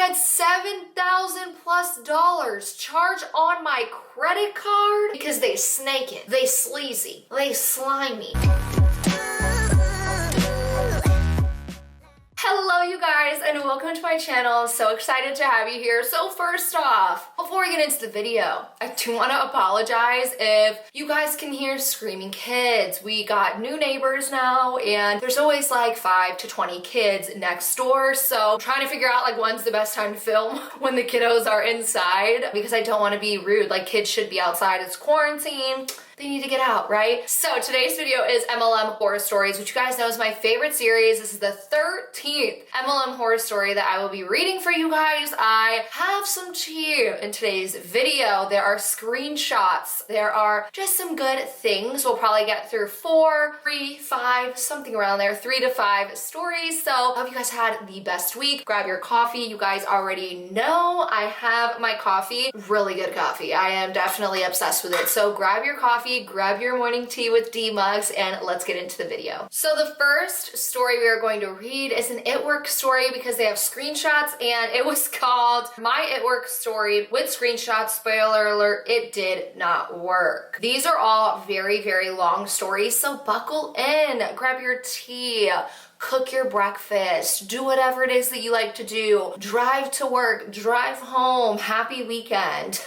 had $7,000+ charged on my credit card because they snaking, they sleazy, they slimy. Hello you guys and welcome to my channel. So excited to have you here. So first off, before we get into the video, I do want to apologize if you guys can hear screaming kids. We got new neighbors now and there's always like 5 to 20 kids next door. So I'm trying to figure out like when's the best time to film when the kiddos are inside because I don't want to be rude. Like kids should be outside, it's quarantine. They need to get out, right? So today's video is MLM horror stories, which you guys know is my favorite series. This is the 13th MLM horror story that I will be reading for you guys. I have some tea in today's video. There are screenshots. There are just some good things. We'll probably get through 4, 3, 5, something around there, 3 to 5 stories. So I hope you guys had the best week. Grab your coffee. You guys already know I have my coffee. Really good coffee. I am definitely obsessed with it. So grab your coffee, grab your morning tea with D mugs, and let's get into the video. So the first story we are going to read is an It Work story because they have screenshots, and it was called My It Work Story with screenshots. Spoiler alert, it did not work. These are all very, very long stories, so buckle in, grab your tea, cook your breakfast, do whatever it is that you like to do, drive to work, drive home, happy weekend.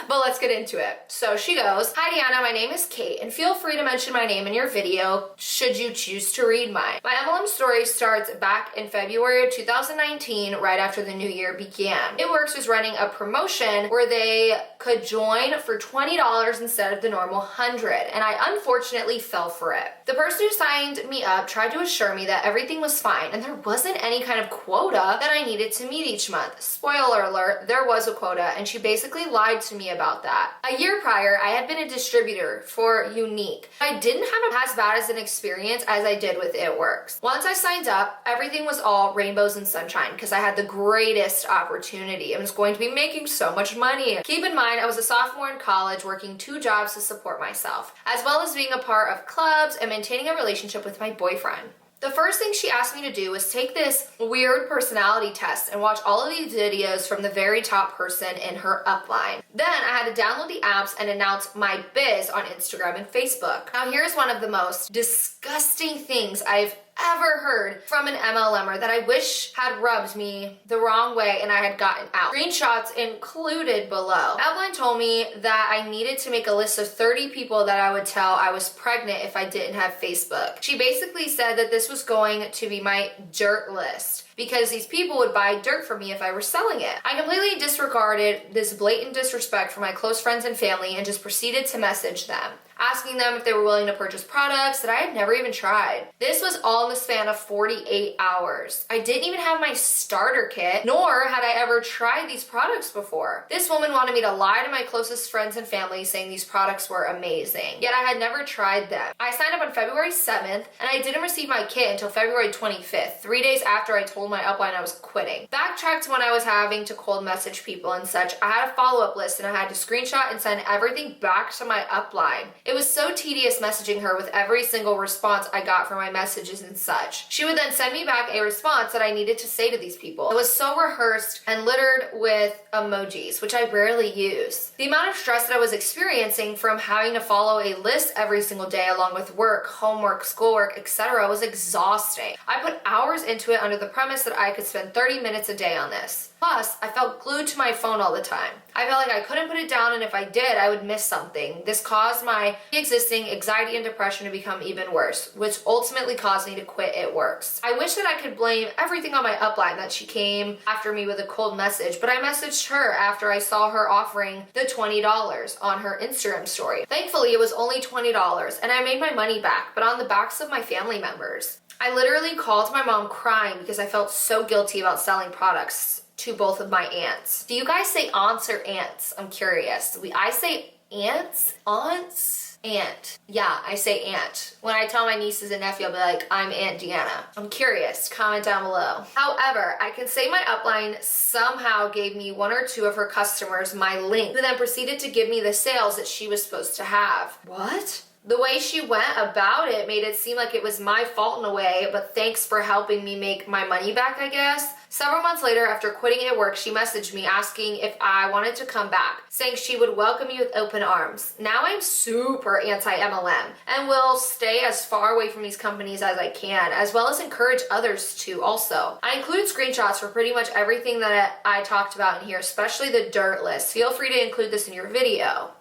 But let's get into it. So she goes, "Hi Deanna, my name is Kate and feel free to mention my name in your video should you choose to read mine. My MLM story starts back in February of 2019, right after the new year began. It Works was running a promotion where they could join for $20 instead of the normal $100, and I unfortunately fell for it. The person who signed me up tried to assure me that everything was fine and there wasn't any kind of quota that I needed to meet each month. Spoiler alert, there was a quota and she basically lied to me about that. A year prior, I had been a distributor for Unique. I didn't have as bad as an experience as I did with It Works. Once I signed up, everything was all rainbows and sunshine because I had the greatest opportunity. I was going to be making so much money. Keep in mind, I was a sophomore in college working 2 jobs to support myself, as well as being a part of clubs and maintaining a relationship with my boyfriend. The first thing she asked me to do was take this weird personality test and watch all of these videos from the very top person in her upline. Then I had to download the apps and announce my biz on Instagram and Facebook. Now here's one of the most disgusting things I've ever heard from an MLMer that I wish had rubbed me the wrong way and I had gotten out. Screenshots included below. Outline told me that I needed to make a list of 30 people that I would tell I was pregnant if I didn't have Facebook. She basically said that this was going to be my dirt list because these people would buy dirt from me if I were selling it. I completely disregarded this blatant disrespect for my close friends and family and just proceeded to message them, asking them if they were willing to purchase products that I had never even tried. This was all in the span of 48 hours. I didn't even have my starter kit, nor had I ever tried these products before. This woman wanted me to lie to my closest friends and family saying these products were amazing, yet I had never tried them. I signed up on February 7th and I didn't receive my kit until February 25th, 3 days after I told my upline I was quitting. Backtracked to when I was having to cold message people and such. I had a follow-up list and I had to screenshot and send everything back to my upline. It was so tedious messaging her with every single response I got from my messages and such. She would then send me back a response that I needed to say to these people. It was so rehearsed and littered with emojis, which I rarely use. The amount of stress that I was experiencing from having to follow a list every single day along with work, homework, schoolwork, etc. was exhausting. I put hours into it under the premise that I could spend 30 minutes a day on this. Plus, I felt glued to my phone all the time. I felt like I couldn't put it down, and if I did, I would miss something. This caused my existing anxiety and depression to become even worse, which ultimately caused me to quit It Works. I wish that I could blame everything on my upline that she came after me with a cold message, but I messaged her after I saw her offering the $20 on her Instagram story. Thankfully, it was only $20, and I made my money back, but on the backs of my family members. I literally called my mom crying because I felt so guilty about selling products to both of my aunts. Do you guys say aunts or aunts? I'm curious. I say aunts? Aunts? Aunt. Yeah, I say aunt. When I tell my nieces and nephew, I'll be like, I'm Aunt Deanna. I'm curious. Comment down below. However, I can say my upline somehow gave me 1 or 2 of her customers my link, who then proceeded to give me the sales that she was supposed to have. What? The way she went about it made it seem like it was my fault in a way, but thanks for helping me make my money back, I guess. Several months later, after quitting at work, she messaged me asking if I wanted to come back, saying she would welcome me with open arms. Now I'm super anti-MLM and will stay as far away from these companies as I can, as well as encourage others to also. I included screenshots for pretty much everything that I talked about in here, especially the dirt list. Feel free to include this in your video.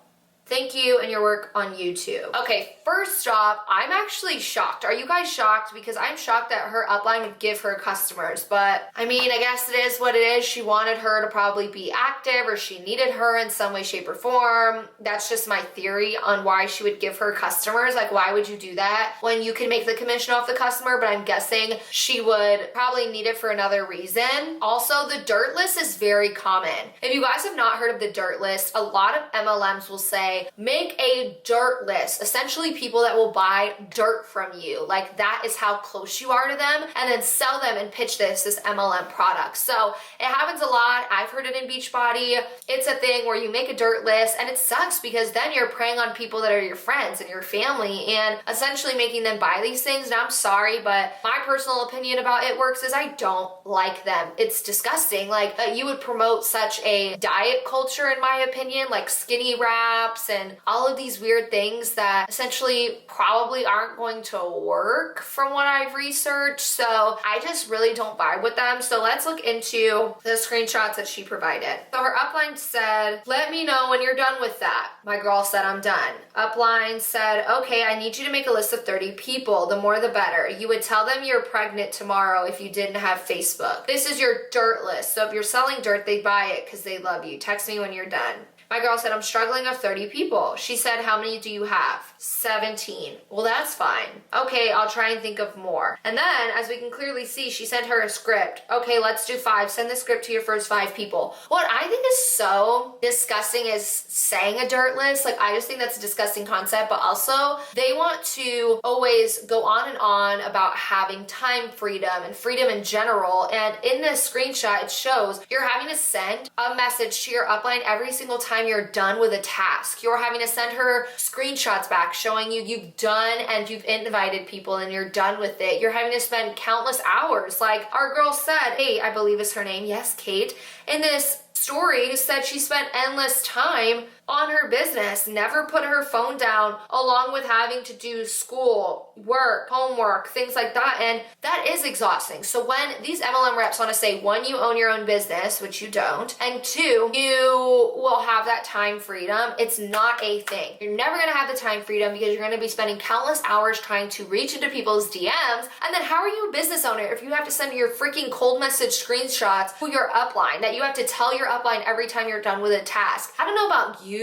Thank you and your work on YouTube. Okay, first off, I'm actually shocked. Are you guys shocked? Because I'm shocked that her upline would give her customers, but I mean, I guess it is what it is. She wanted her to probably be active, or she needed her in some way, shape, or form. That's just my theory on why she would give her customers. Like, why would you do that when you can make the commission off the customer? But I'm guessing she would probably need it for another reason. Also, the dirt list is very common. If you guys have not heard of the dirt list, a lot of MLMs will say, make a dirt list. Essentially, people that will buy dirt from you. Like, that is how close you are to them, and then sell them and pitch this as MLM products. So it happens a lot. I've heard it in Beachbody. It's a thing where you make a dirt list, and it sucks because then you're preying on people that are your friends and your family and essentially making them buy these things. And I'm sorry, but my personal opinion about it works is I don't like them. It's disgusting. Like, you would promote such a diet culture, in my opinion, like skinny wraps and all of these weird things that essentially probably aren't going to work from what I've researched. So I just really don't vibe with them. So let's look into the screenshots that she provided. So her upline said, let me know when you're done with that. My girl said, I'm done. Upline said, okay, I need you to make a list of 30 people. The more the better. You would tell them you're pregnant tomorrow if you didn't have Facebook. This is your dirt list. So if you're selling dirt, they buy it because they love you. Text me when you're done. My girl said, I'm struggling of 30 people. She said, how many do you have? 17. Well, that's fine. Okay, I'll try and think of more. And then, as we can clearly see, she sent her a script. Okay, let's do 5. Send the script to your first 5 people. What I think is so disgusting is saying a dirt list. Like, I just think that's a disgusting concept, but also they want to always go on and on about having time freedom and freedom in general. And in this screenshot, it shows you're having to send a message to your upline every single time you're done with a task. You're having to send her screenshots back showing you've done and you've invited people and you're done with it. You're having to spend countless hours. Like our girl said, hey, I believe is her name. Yes, Kate. In this story said she spent endless time on her business, never put her phone down, along with having to do school, work, homework, things like that. And that is exhausting. So when these MLM reps want to say, 1, you own your own business, which you don't, and 2, you will have that time freedom, it's not a thing. You're never going to have the time freedom because you're going to be spending countless hours trying to reach into people's DMs. And then how are you a business owner if you have to send your freaking cold message screenshots to your upline that you have to tell your upline every time you're done with a task? I don't know about you,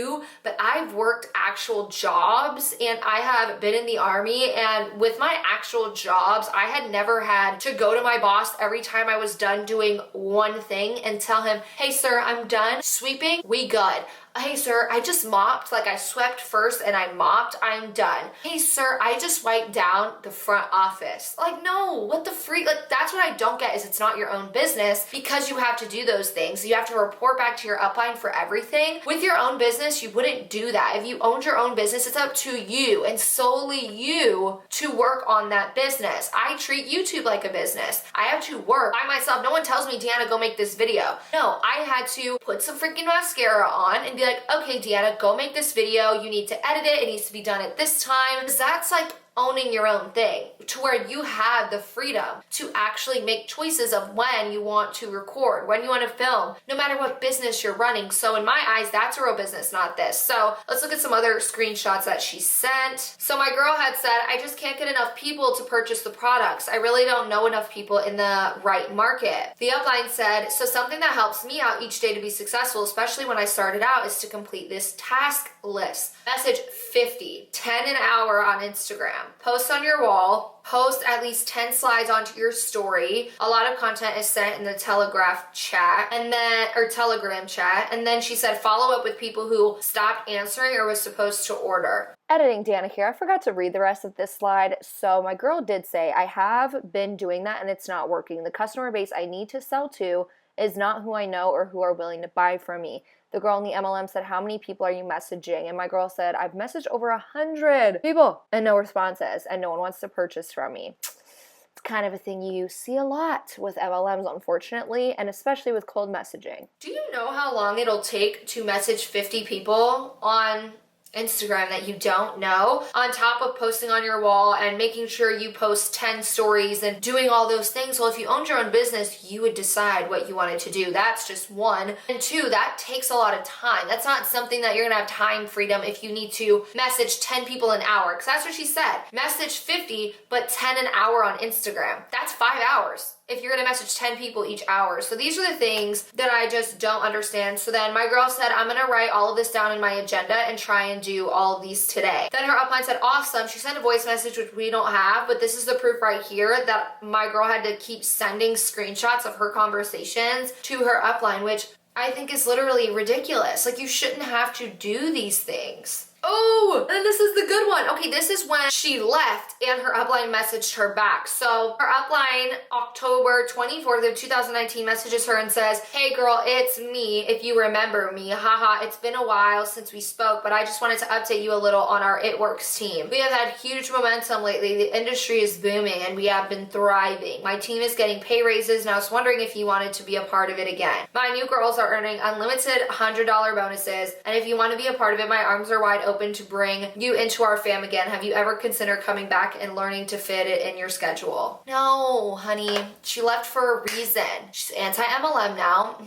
but I've worked actual jobs and I have been in the army, and with my actual jobs, I had never had to go to my boss every time I was done doing one thing and tell him, hey sir, I'm done sweeping, we good. Hey sir, I just mopped, like I swept first and I mopped, I'm done. Hey sir, I just wiped down the front office. Like, no, what the freak? Like, that's what I don't get is it's not your own business because you have to do those things. You have to report back to your upline for everything. With your own business, you wouldn't do that. If you owned your own business, it's up to you and solely you to work on that business. I treat YouTube like a business. I have to work by myself. No one tells me, Deanna, go make this video. No, I had to put some freaking mascara on and be like, okay, Deanna, go make this video. You need to edit it. It needs to be done at this time. Because that's like owning your own thing, to where you have the freedom to actually make choices of when you want to record, when you want to film, no matter what business you're running. So in my eyes, that's a real business, not this. So let's look at some other screenshots that she sent. So my girl had said, I just can't get enough people to purchase the products. I really don't know enough people in the right market. The upline said, so something that helps me out each day to be successful, especially when I started out, is to complete this task list. Message 50, 10 an hour on Instagram. Post on your wall, post at least 10 slides onto your story. A lot of content is sent in the Telegram chat, and then she said follow up with people who stopped answering or was supposed to order. Editing Deanna here. I forgot to read the rest of this slide. So my girl did say, I have been doing that and it's not working. The customer base I need to sell to is not who I know or who are willing to buy from me. The girl in the MLM said, how many people are you messaging? And my girl said, I've messaged over 100 people and no responses, and no one wants to purchase from me. It's kind of a thing you see a lot with MLMs, unfortunately, and especially with cold messaging. Do you know how long it'll take to message 50 people on Instagram that you don't know, on top of posting on your wall and making sure you post 10 stories and doing all those things? Well, if you owned your own business, you would decide what you wanted to do. That's just one. And two, that takes a lot of time. That's not something that you're gonna have time freedom if you need to message 10 people an hour, because that's what she said. Message 50, but 10 an hour on Instagram. That's 5 hours if you're gonna message 10 people each hour. So these are the things that I just don't understand. So then my girl said, I'm gonna write all of this down in my agenda and try and do all of these today. Then her upline said, awesome. She sent a voice message, which we don't have, but this is the proof right here that my girl had to keep sending screenshots of her conversations to her upline, which I think is literally ridiculous. Like, you shouldn't have to do these things. Oh, and this is the good one. Okay, this is when she left and her upline messaged her back. So her upline, October 24th of 2019, messages her and says, hey girl, it's me, if you remember me. Haha, it's been a while since we spoke, but I just wanted to update you a little on our It Works team. We have had huge momentum lately. The industry is booming and we have been thriving. My team is getting pay raises and I was wondering if you wanted to be a part of it again. My new girls are earning unlimited $100 bonuses, and if you want to be a part of it, my arms are wide open to bring you into our fam again. Have you ever considered coming back and learning to fit it in your schedule? No, honey. She left for a reason. She's anti-MLM now.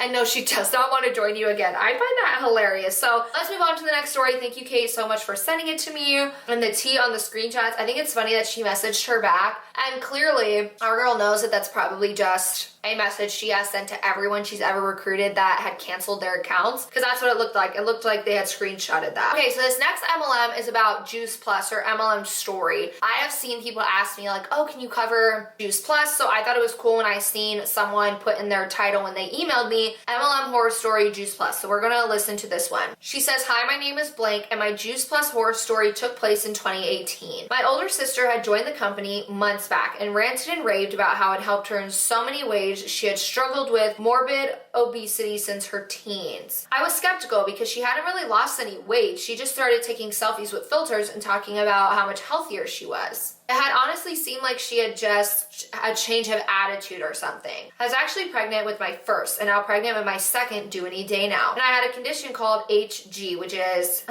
And no, she does not want to join you again. I find that hilarious. So let's move on to the next story. Thank you, Kate, so much for sending it to me. And the tea on the screenshots, I think it's funny that she messaged her back. And clearly, our girl knows that that's probably just a message she has sent to everyone she's ever recruited that had canceled their accounts, because that's what it looked like. It looked like they had screenshotted that. Okay, so this next MLM is about Juice Plus, or MLM Story. I have seen people ask me like, oh, can you cover Juice Plus? So I thought it was cool when I seen someone put in their title when they emailed me, MLM Horror Story Juice Plus. So we're gonna listen to this one. She says, hi, my name is blank and my Juice Plus horror story took place in 2018. My older sister had joined the company months back and ranted and raved about how it helped her in so many ways. She had struggled with morbid obesity since her teens. I was skeptical because she hadn't really lost any weight. She just started taking selfies with filters and talking about how much healthier she was. It had honestly seemed like she had just a change of attitude or something. I was actually pregnant with my first and now pregnant with my second due any day now. And I had a condition called HG, which is,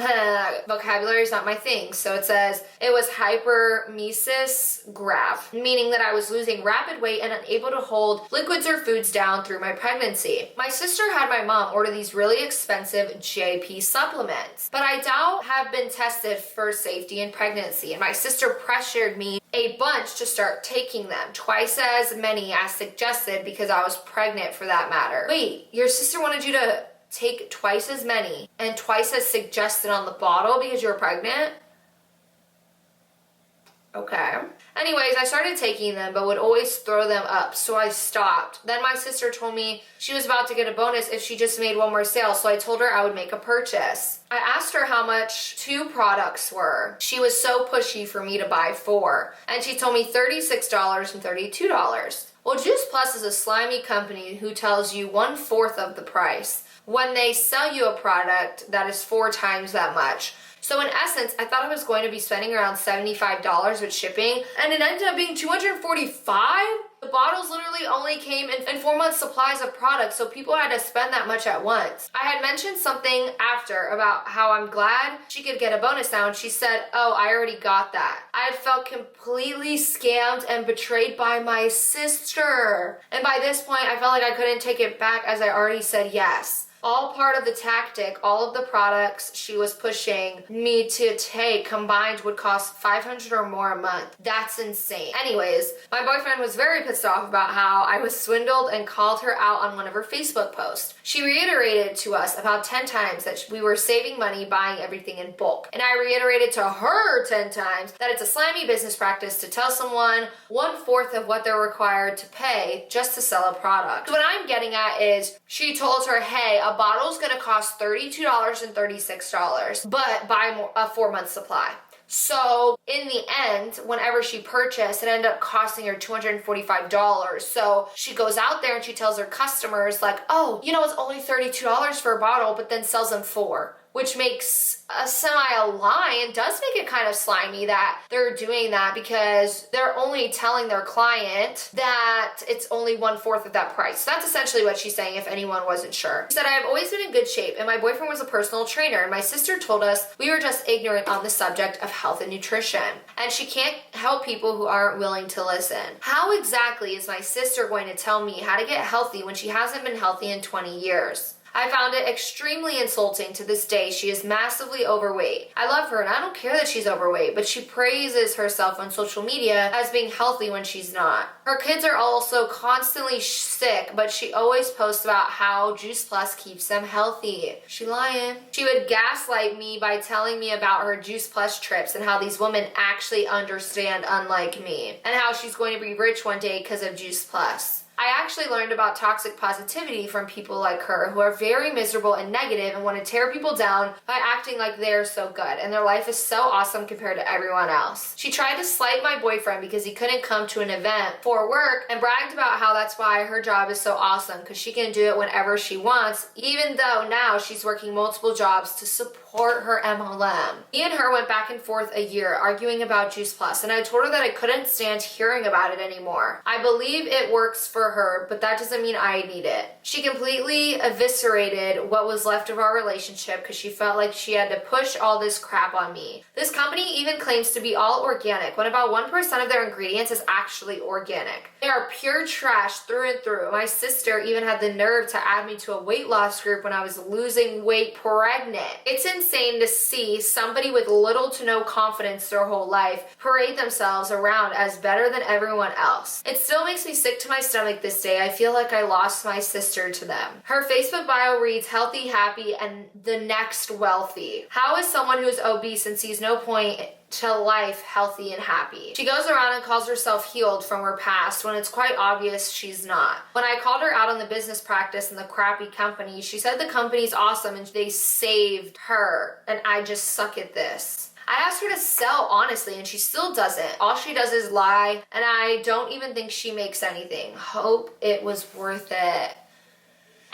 vocabulary is not my thing. So it says it was hypermesis grav, meaning that I was losing rapid weight and unable to hold liquids or foods down through my pregnancy. My sister had my mom order these really expensive JP supplements, but I doubt have been tested for safety in pregnancy. And my sister pressured me a bunch to start taking them, twice as many as suggested because I was pregnant for that matter. Wait, your sister wanted you to take twice as many and twice as suggested on the bottle because you were pregnant? Okay. Anyways, I started taking them, but would always throw them up, so I stopped. Then my sister told me she was about to get a bonus if she just made one more sale, so I told her I would make a purchase. I asked her how much 2 products were. She was so pushy for me to buy 4, and she told me $36 and $32. Well, Juice Plus is a slimy company who tells you 1/4 of the price when they sell you a product that is 4 times that much. So in essence, I thought I was going to be spending around $75 with shipping, and it ended up being $245? The bottles literally only came in 4 months supplies of products, so people had to spend that much at once. I had mentioned something after about how I'm glad she could get a bonus now, and she said, oh, I already got that. I had felt completely scammed and betrayed by my sister. And by this point, I felt like I couldn't take it back as I already said yes. All part of the tactic, all of the products she was pushing me to take combined would cost $500 or more a month. That's insane. Anyways, my boyfriend was very pissed off about how I was swindled and called her out on one of her Facebook posts. She reiterated to us about 10 times that we were saving money buying everything in bulk. And I reiterated to her 10 times that it's a slimy business practice to tell someone 1/4 of what they're required to pay just to sell a product. So what I'm getting at is she told her, hey, a bottle's gonna cost $32 and $36, but buy a 4-month supply. So in the end, whenever she purchased, it ended up costing her $245. So she goes out there and she tells her customers like, oh, you know, it's only $32 for a bottle, but then sells them for, which makes a lie and does make it kind of slimy that they're doing that, because they're only telling their client that it's only 1/4 of that price. So that's essentially what she's saying, if anyone wasn't sure. She said, I've always been in good shape and my boyfriend was a personal trainer and my sister told us we were just ignorant on the subject of health and nutrition. And she can't help people who aren't willing to listen. How exactly is my sister going to tell me how to get healthy when she hasn't been healthy in 20 years? I found it extremely insulting. To this day. She is massively overweight. I love her and I don't care that she's overweight, but she praises herself on social media as being healthy when she's not. Her kids are also constantly sick, but she always posts about how Juice Plus keeps them healthy. She lying. She would gaslight me by telling me about her Juice Plus trips and how these women actually understand, unlike me, and how she's going to be rich one day because of Juice Plus. I actually learned about toxic positivity from people like her who are very miserable and negative and want to tear people down by acting like they're so good and their life is so awesome compared to everyone else. She tried to slight my boyfriend because he couldn't come to an event for work and bragged about how that's why her job is so awesome, because she can do it whenever she wants, even though now she's working multiple jobs to support her MLM. Me and her went back and forth a year arguing about Juice Plus, and I told her that I couldn't stand hearing about it anymore. I believe it works for her, but that doesn't mean I need it. She completely eviscerated what was left of our relationship because she felt like she had to push all this crap on me. This company even claims to be all organic when about 1% of their ingredients is actually organic. They are pure trash through and through. My sister even had the nerve to add me to a weight loss group when I was losing weight pregnant. It's insane to see somebody with little to no confidence their whole life parade themselves around as better than everyone else. It still makes me sick to my stomach this day. I feel like I lost my sister to them. Her Facebook bio reads healthy, happy, and the next wealthy. How is someone who is obese and sees no point to life healthy and happy? She goes around and calls herself healed from her past when it's quite obvious she's not. When I called her out on the business practice and the crappy company, she said the company's awesome and they saved her, and I just suck at this. I asked her to sell honestly and she still doesn't. All she does is lie, and I don't even think she makes anything. Hope it was worth it.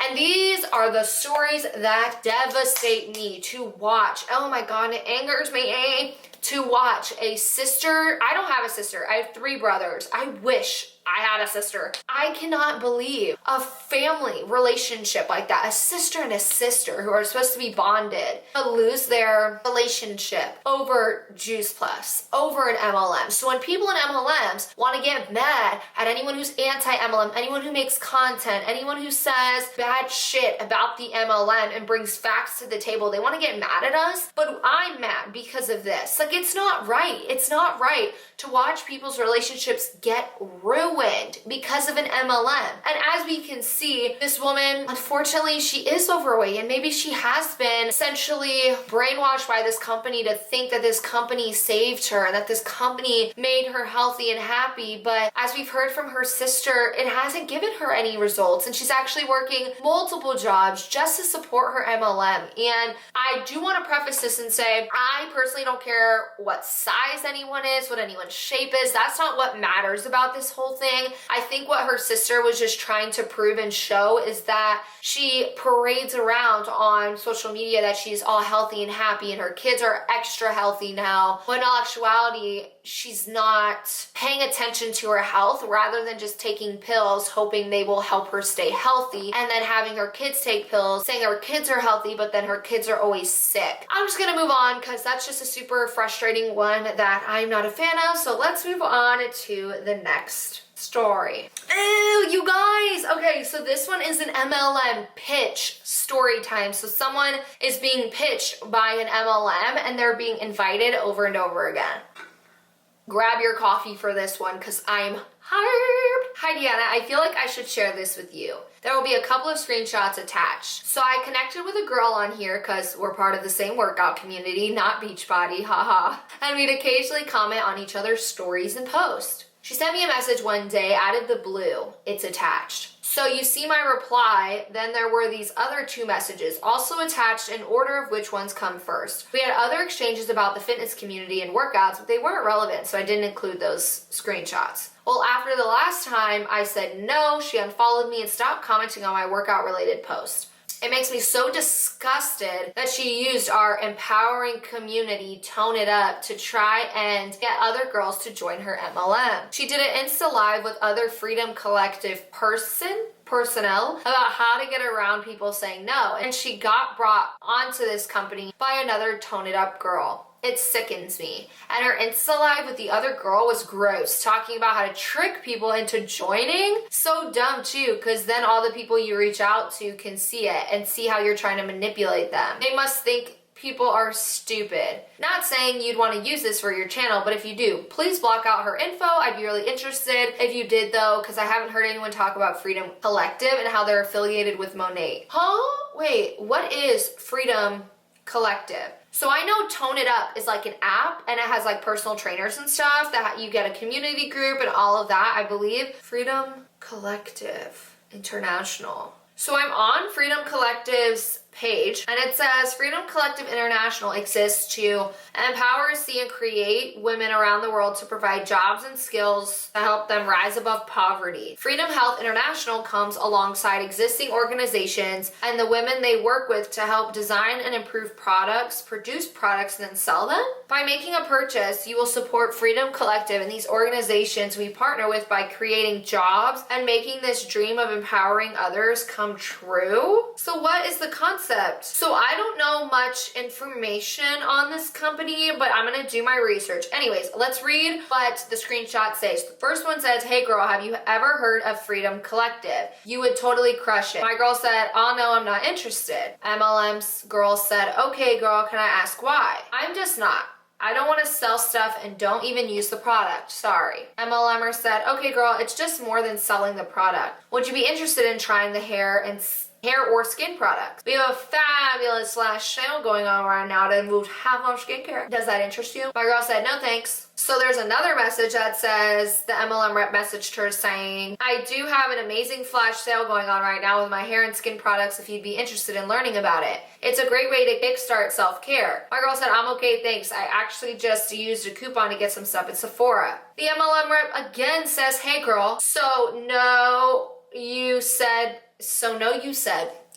And these are the stories that devastate me to watch. Oh my God, it angers me to watch a sister. I don't have a sister. I have 3 brothers. I wish I had a sister. I cannot believe a family relationship like that, a sister and a sister who are supposed to be bonded, to lose their relationship over Juice Plus, over an MLM. So when people in MLMs want to get mad at anyone who's anti-MLM, anyone who makes content, anyone who says bad shit about the MLM and brings facts to the table, they want to get mad at us. But I'm mad because of this. Like, it's not right. It's not right to watch people's relationships get ruined because of an MLM. And as we can see, this woman, unfortunately, she is overweight, and maybe she has been essentially brainwashed by this company to think that this company saved her and that this company made her healthy and happy. But as we've heard from her sister, it hasn't given her any results, and she's actually working multiple jobs just to support her MLM. And I do want to preface this and say, I personally don't care what size anyone is, what anyone's shape is. That's not what matters about this whole thing. I think what her sister was just trying to prove and show is that she parades around on social media that she's all healthy and happy and her kids are extra healthy now, when in all actuality, she's not paying attention to her health, rather than just taking pills hoping they will help her stay healthy, and then having her kids take pills saying her kids are healthy but then her kids are always sick. I'm just gonna move on because that's just a super frustrating one that I'm not a fan of. So let's move on to the next story. Ew, you guys. Okay, so this one is an MLM pitch story time. So someone is being pitched by an MLM and they're being invited over and over again. Grab your coffee for this one because I'm hyped. Hi Deanna, I feel like I should share this with you. There will be a couple of screenshots attached. So I connected with a girl on here because we're part of the same workout community, not Beachbody, haha. And we'd occasionally comment on each other's stories and posts. She sent me a message one day out of the blue. It's attached. So you see my reply, then there were these other 2 messages also attached in order of which ones come first. We had other exchanges about the fitness community and workouts, but they weren't relevant, so I didn't include those screenshots. Well, after the last time I said no, she unfollowed me and stopped commenting on my workout related post. It makes me so disgusted that she used our empowering community, Tone It Up, to try and get other girls to join her MLM. She did an Insta Live with other Freedom Collective personnel about how to get around people saying no, and she got brought onto this company by another Tone It Up girl. It sickens me. And her Insta Live with the other girl was gross, talking about how to trick people into joining. So dumb too, because then all the people you reach out to can see it and see how you're trying to manipulate them. They must think people are stupid. Not saying you'd want to use this for your channel, but if you do, please block out her info. I'd be really interested if you did though, because I haven't heard anyone talk about Freedom Collective and how they're affiliated with Monat. Huh? Wait, what is Freedom Collective? So I know Tone It Up is like an app and it has like personal trainers and stuff that you get a community group and all of that, I believe. Freedom Collective International. So I'm on Freedom Collective's page and it says Freedom Collective International exists to empower, see, and create women around the world to provide jobs and skills to help them rise above poverty. Freedom Health International comes alongside existing organizations and the women they work with to help design and improve products, produce products, and then sell them. By making a purchase, you will support Freedom Collective and these organizations we partner with by creating jobs and making this dream of empowering others come true. So what is the concept? So I don't know much information on this company, but I'm gonna do my research. Anyways, let's read what the screenshot says. The first one says, "Hey girl, have you ever heard of Freedom Collective? You would totally crush it." My girl said, "Oh no, I'm not interested." MLM's girl said, "Okay girl, can I ask why?" "I'm just not. I don't want to sell stuff and don't even use the product. Sorry." MLMer said, "Okay girl, it's just more than selling the product. Would you be interested in trying the hair or skin products? We have a fabulous flash sale going on right now to remove half off skincare. Does that interest you?" My girl said, "No thanks." So there's another message that says, the MLM rep messaged her saying, "I do have an amazing flash sale going on right now with my hair and skin products if you'd be interested in learning about it. It's a great way to kickstart self-care." My girl said, "I'm okay, thanks. I actually just used a coupon to get some stuff at Sephora." The MLM rep again says, "Hey girl, no, you said,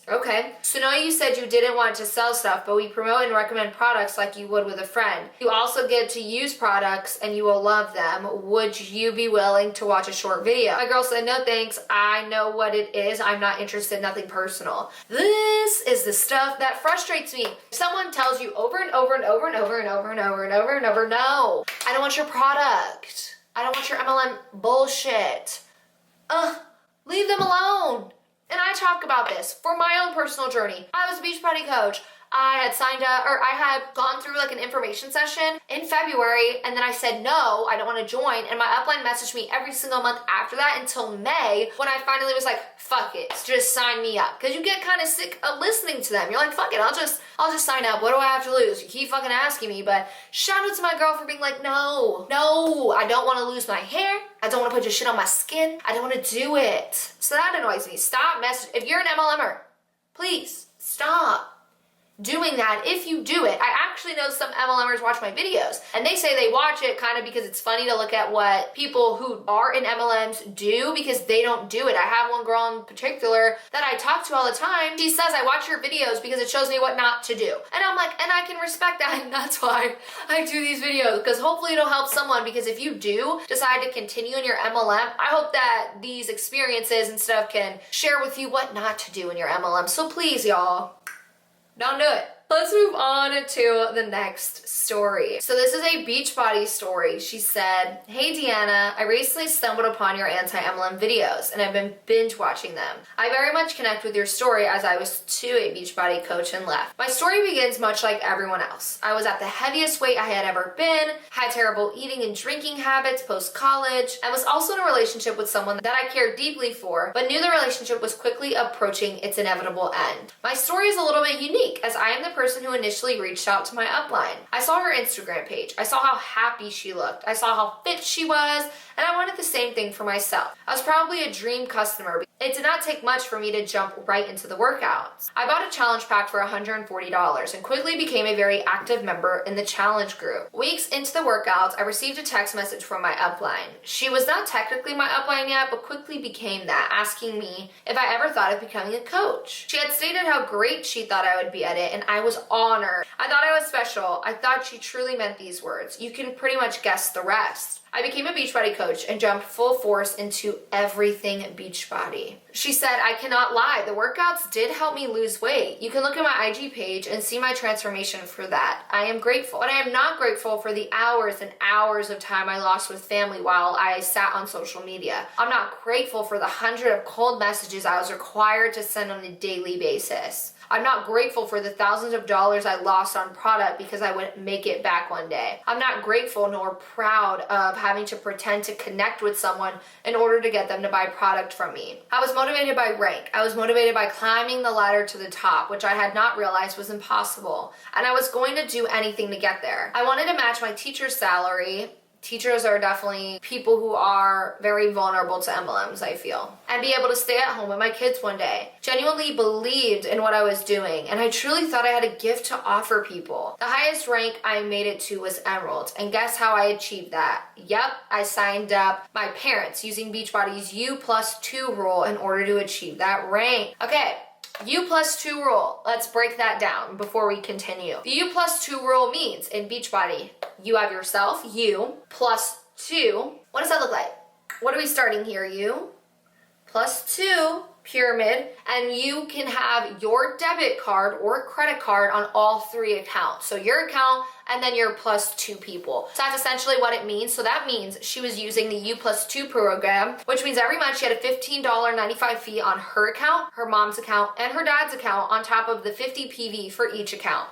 okay. So no, you said you didn't want to sell stuff, but we promote and recommend products like you would with a friend. You also get to use products and you will love them. Would you be willing to watch a short video?" My girl said, "No thanks. I know what it is. I'm not interested, nothing personal." This is the stuff that frustrates me. If someone tells you over and over and over and over and over and over and over and over, "No, I don't want your product. I don't want your MLM bullshit." Leave them alone. And I talk about this for my own personal journey. I was a Beachbody coach. I had signed up, or I had gone through like an information session in February, and then I said no, I don't want to join, and my upline messaged me every single month after that until May, when I finally was like, fuck it, just sign me up. Because you get kind of sick of listening to them. You're like, fuck it, I'll just sign up. What do I have to lose? You keep fucking asking me. But shout out to my girl for being like, no, I don't want to lose my hair. I don't want to put your shit on my skin. I don't want to do it. So that annoys me. Stop messaging. If you're an MLMer, please stop doing that. If you do it, I actually know some MLMers watch my videos and they say they watch it kind of because it's funny to look at what people who are in MLMs do, because they don't do it. I have one girl in particular that I talk to all the time. She says, "I watch your videos because it shows me what not to do." And I'm like, and I can respect that, and that's why I do these videos, because hopefully it'll help someone. Because if you do decide to continue in your MLM, I hope that these experiences and stuff can share with you what not to do in your MLM. So please, y'all, don't do it. Let's move on to the next story. So this is a Beachbody story. She said, "Hey Deanna, I recently stumbled upon your anti-MLM videos and I've been binge watching them. I very much connect with your story as I was too a Beachbody coach and left. My story begins much like everyone else. I was at the heaviest weight I had ever been, had terrible eating and drinking habits post-college, and was also in a relationship with someone that I cared deeply for, but knew the relationship was quickly approaching its inevitable end. My story is a little bit unique as I am the person who initially reached out to my upline. I saw her Instagram page. I saw how happy she looked. I saw how fit she was, and I wanted the same thing for myself. I was probably a dream customer. It did not take much for me to jump right into the workouts. I bought a challenge pack for $140 and quickly became a very active member in the challenge group. Weeks into the workouts, I received a text message from my upline. She was not technically my upline yet, but quickly became that, asking me if I ever thought of becoming a coach. She had stated how great she thought I would be at it, and I was honored. I thought I was special. I thought she truly meant these words. You can pretty much guess the rest. I became a Beachbody coach and jumped full force into everything Beachbody. She said, I cannot lie, the workouts did help me lose weight. You can look at my IG page and see my transformation for that. I am grateful. But I am not grateful for the hours and hours of time I lost with family while I sat on social media. I'm not grateful for the 100 of cold messages I was required to send on a daily basis. I'm not grateful for the thousands of dollars I lost on product because I wouldn't make it back one day. I'm not grateful nor proud of having to pretend to connect with someone in order to get them to buy product from me. I was motivated by rank. I was motivated by climbing the ladder to the top, which I had not realized was impossible. And I was going to do anything to get there. I wanted to match my teacher's salary. Teachers are definitely people who are very vulnerable to MLMs, I feel. And be able to stay at home with my kids one day. Genuinely believed in what I was doing, and I truly thought I had a gift to offer people. The highest rank I made it to was Emerald, and guess how I achieved that? Yep, I signed up my parents using Beachbody's U+2 rule in order to achieve that rank. Okay. U+2 rule. Let's break that down before we continue. The U+2 rule means in Beachbody, you have yourself, you, +2. What does that look like? What are we starting here? You, +2, pyramid, and you can have your debit card or credit card on all three accounts. So your account and then your +2 people. So that's essentially what it means. So that means she was using the U+2 program, which means every month she had a $15.95 fee on her account, her mom's account, and her dad's account on top of the 50 PV for each account.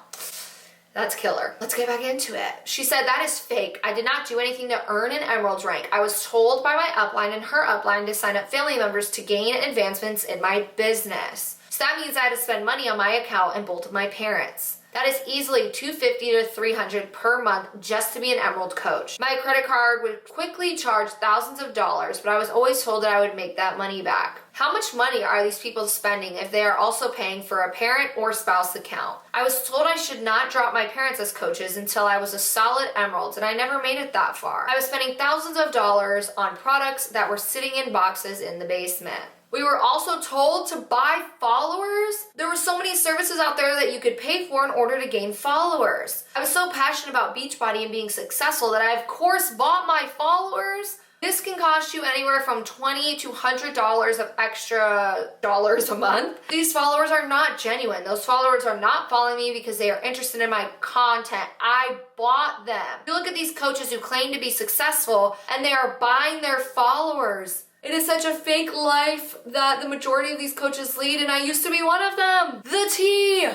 That's killer. Let's get back into it. She said, that is fake. I did not do anything to earn an Emerald rank. I was told by my upline and her upline to sign up family members to gain advancements in my business. So that means I had to spend money on my account and both of my parents. That is easily $250 to $300 per month just to be an Emerald coach. My credit card would quickly charge thousands of dollars, but I was always told that I would make that money back. How much money are these people spending if they are also paying for a parent or spouse account? I was told I should not drop my parents as coaches until I was a solid Emerald, and I never made it that far. I was spending thousands of dollars on products that were sitting in boxes in the basement. We were also told to buy followers. There were so many services out there that you could pay for in order to gain followers. I was so passionate about Beachbody and being successful that I of course bought my followers. This can cost you anywhere from $20 to $100 of extra dollars a month. These followers are not genuine. Those followers are not following me because they are interested in my content. I bought them. You look at these coaches who claim to be successful and they are buying their followers. It is such a fake life that the majority of these coaches lead, and I used to be one of them. The tea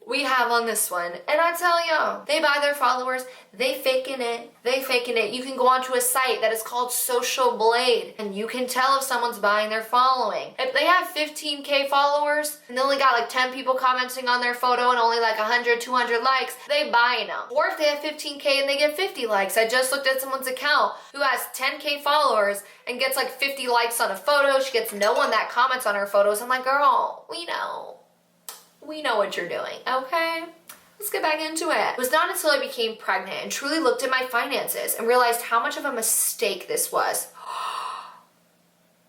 we have on this one. And I tell you, they buy their followers, they faking it. You can go onto a site that is called Social Blade, and you can tell if someone's buying their following. If they have 15K followers, and they only got like 10 people commenting on their photo and only like 100, 200 likes, they buying them. Or if they have 15K and they get 50 likes. I just looked at someone's account who has 10K followers and gets like 50 likes on a photo. She gets no one that comments on her photos. I'm like, girl, we know what you're doing, okay? Let's get back into it. It was not until I became pregnant and truly looked at my finances and realized how much of a mistake this was.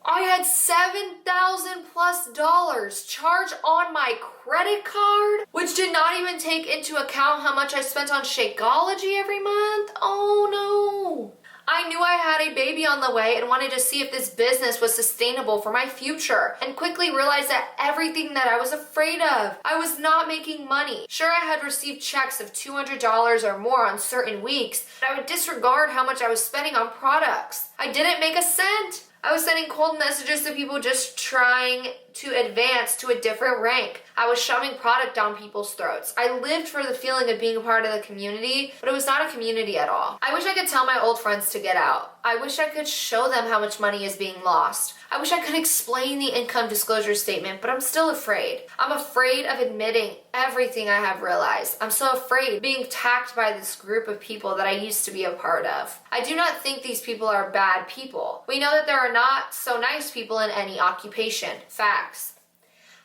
I had $7,000+ charged on my credit card, which did not even take into account how much I spent on Shakeology every month. Oh no. I knew I had a baby on the way and wanted to see if this business was sustainable for my future, and quickly realized that everything that I was afraid of. I was not making money. Sure, I had received checks of $200 or more on certain weeks, but I would disregard how much I was spending on products. I didn't make a cent. I was sending cold messages to people just trying to advance to a different rank. I was shoving product down people's throats. I lived for the feeling of being a part of the community, but it was not a community at all. I wish I could tell my old friends to get out. I wish I could show them how much money is being lost. I wish I could explain the income disclosure statement, but I'm still afraid. I'm afraid of admitting everything I have realized. I'm so afraid being attacked by this group of people that I used to be a part of. I do not think these people are bad people. We know that there are not so nice people in any occupation. Facts.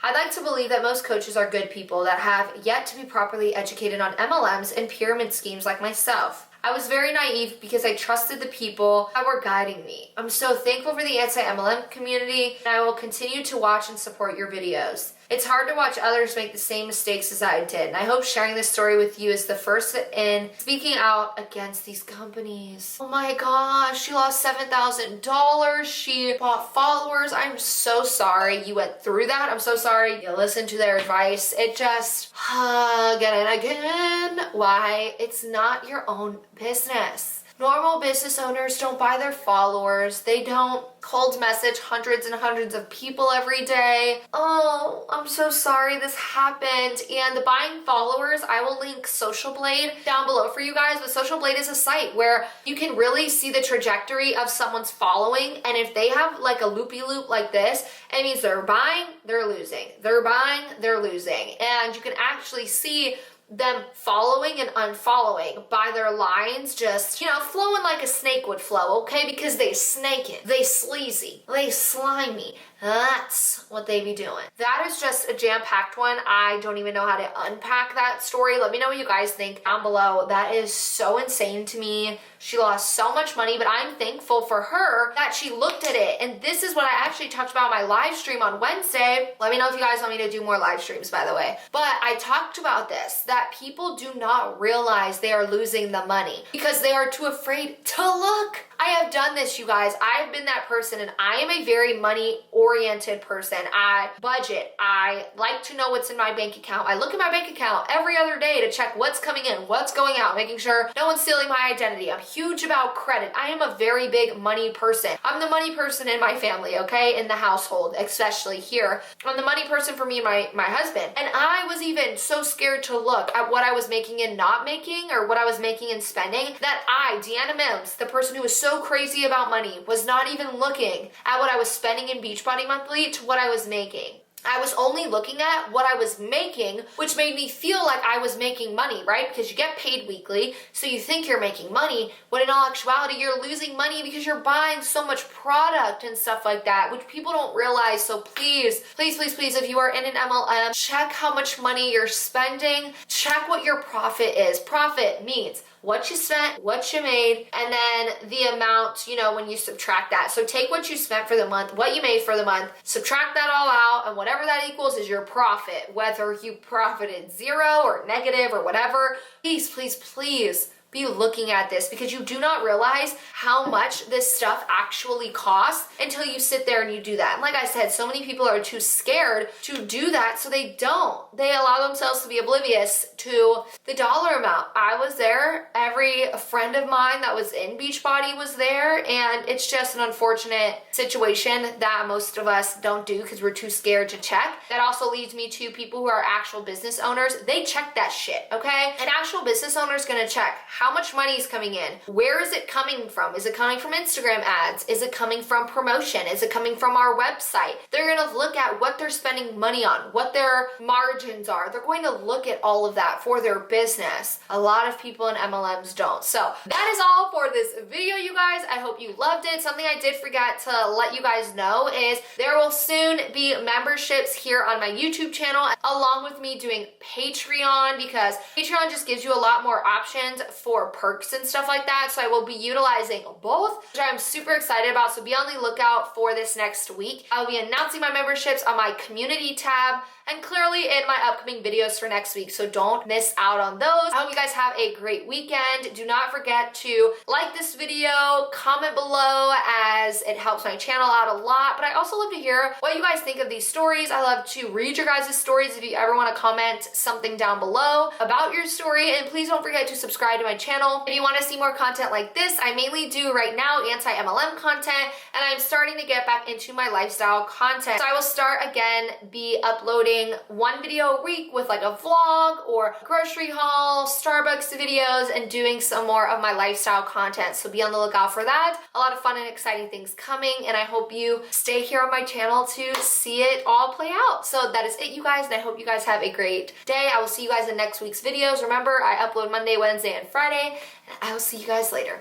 I'd like to believe that most coaches are good people that have yet to be properly educated on MLMs and pyramid schemes like myself. I was very naive because I trusted the people that were guiding me. I'm so thankful for the anti-MLM community, and I will continue to watch and support your videos. It's hard to watch others make the same mistakes as I did, and I hope sharing this story with you is the first in speaking out against these companies. Oh my gosh, she lost $7,000. She bought followers. I'm so sorry you went through that. I'm so sorry you listened to their advice. It just, again and again, why it's not your own business. Normal business owners don't buy their followers. They don't cold message hundreds and hundreds of people every day. Oh, I'm so sorry this happened. And the buying followers, I will link Social Blade down below for you guys. But Social Blade is a site where you can really see the trajectory of someone's following. And if they have like a loopy-loop like this, it means they're buying, they're losing. They're buying, they're losing. And you can actually see them following and unfollowing by their lines, just, you know, flowing like a snake would flow, okay? Because they snaking, they sleazy, they slimy. That's what they be doing. That is just a jam-packed one. I don't even know how to unpack that story. Let me know what you guys think down below. That is so insane to me. She lost so much money, but I'm thankful for her that she looked at it. And this is what I actually talked about in my live stream on Wednesday. Let me know if you guys want me to do more live streams, by the way. But I talked about this, that people do not realize they are losing the money because they are too afraid to look. I have done this, you guys. I have been that person, and I am a very money-oriented person. I budget. I like to know what's in my bank account. I look at my bank account every other day to check what's coming in, what's going out, making sure no one's stealing my identity. I'm huge about credit. I am a very big money person. I'm the money person in my family, okay? In the household, especially here. I'm the money person for me and my husband. And I was even so scared to look at what I was making and not making, or what I was making and spending, that I, Deanna M, the person who was so crazy about money, was not even looking at what I was spending in Beachbody monthly to what I was making. I was only looking at what I was making, which made me feel like I was making money, right? Because you get paid weekly, so you think you're making money, when in all actuality, you're losing money because you're buying so much product and stuff like that, which people don't realize. So please, please, please, please, if you are in an MLM, check how much money you're spending. Check what your profit is. Profit means what you spent, what you made, and then the amount, you know, when you subtract that. So take what you spent for the month, what you made for the month, subtract that all out, and whatever that equals is your profit. Whether you profited 0 or negative or whatever, please, please, please be looking at this, because you do not realize how much this stuff actually costs until you sit there and you do that. And like I said, so many people are too scared to do that, so they don't. They allow themselves to be oblivious to the dollar amount. I was there. Every friend of mine that was in Beachbody was there, and it's just an unfortunate situation that most of us don't do because we're too scared to check. That also leads me to people who are actual business owners. They check that shit, okay? An actual business owner is gonna check how much money is coming in. Where is it coming from? Is it coming from Instagram ads? Is it coming from promotion? Is it coming from our website? They're gonna look at what they're spending money on, what their margins are. They're going to look at all of that for their business. A lot of people in MLMs don't. So that is all for this video, you guys. I hope you loved it. Something I did forget to let you guys know is there will soon be memberships here on my YouTube channel, along with me doing Patreon, because Patreon just gives you a lot more options for perks and stuff like that. So I will be utilizing both, which I'm super excited about. So be on the lookout for this next week. I'll be announcing my memberships on my community tab, and clearly in my upcoming videos for next week. So don't miss out on those. I hope you guys have a great weekend. Do not forget to like this video, comment below, as it helps my channel out a lot. But I also love to hear what you guys think of these stories. I love to read your guys' stories if you ever want to comment something down below about your story. And please don't forget to subscribe to my channel. If you want to see more content like this, I mainly do right now anti-MLM content, and I'm starting to get back into my lifestyle content. So I will start again, be uploading one video a week with like a vlog or grocery haul, Starbucks videos, and doing some more of my lifestyle content. So be on the lookout for that. A lot of fun and exciting things coming, and I hope you stay here on my channel to see it all play out. So that is it, you guys, and I hope you guys have a great day. I will see you guys in next week's videos. Remember, I upload Monday, Wednesday, and Friday, and I will see you guys later.